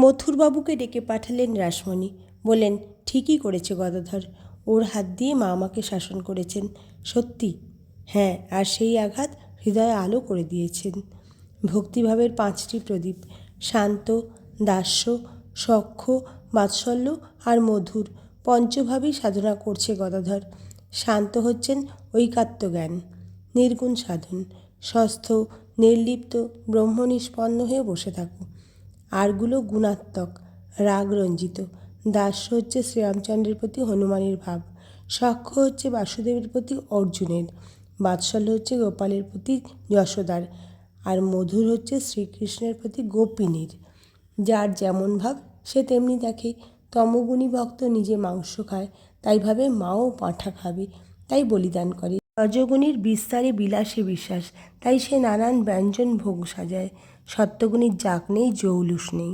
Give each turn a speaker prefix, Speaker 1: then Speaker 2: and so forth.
Speaker 1: মথুরবাবুকে ডেকে পাঠালেন রাসমণি। বললেন, ঠিকই করেছে গদাধর, ওর হাত দিয়ে মা আমাকে শাসন করেছেন। সত্যি? হ্যাঁ, আর সেই আঘাত হৃদয়ে আলো করে দিয়েছেন। ভক্তিভাবের 5টি প্রদীপ, শান্ত, দাস্য, সখ্য, বাৎসল্য আর মধুর, পঞ্চভাবেই সাধনা করছে গদাধর। শান্ত হচ্ছেন ঐকাত্য জ্ঞান, নির্গুণ সাধন। স্বস্থ, নির্লিপ্ত, ব্রহ্মনিষ্পন্ন হয়ে বসে থাকো। আরগুলো গুণাত্মক, রাগরঞ্জিত। দাস্য হচ্ছে শ্রীরামচন্দ্রের প্রতি হনুমানের ভাব, সখ্য হচ্ছে বাসুদেবের প্রতি অর্জুনের, বাৎসল্য হচ্ছে গোপালের প্রতি যশোদার, আর মধুর হচ্ছে শ্রীকৃষ্ণের প্রতি গোপিনীর। যার যেমন ভাব সে তেমনি দেখে। তমগুণী ভক্ত নিজে মাংস খায়, তাই ভাবে মাও পাঁঠা খাবে, তাই বলিদান করে। রজগুণীর বিস্তারে বিলাসে বিশ্বাস, তাই সে নানান ব্যঞ্জন ভোগ সাজায়। সত্যগুণীর জাক নেই, জৌলুস নেই।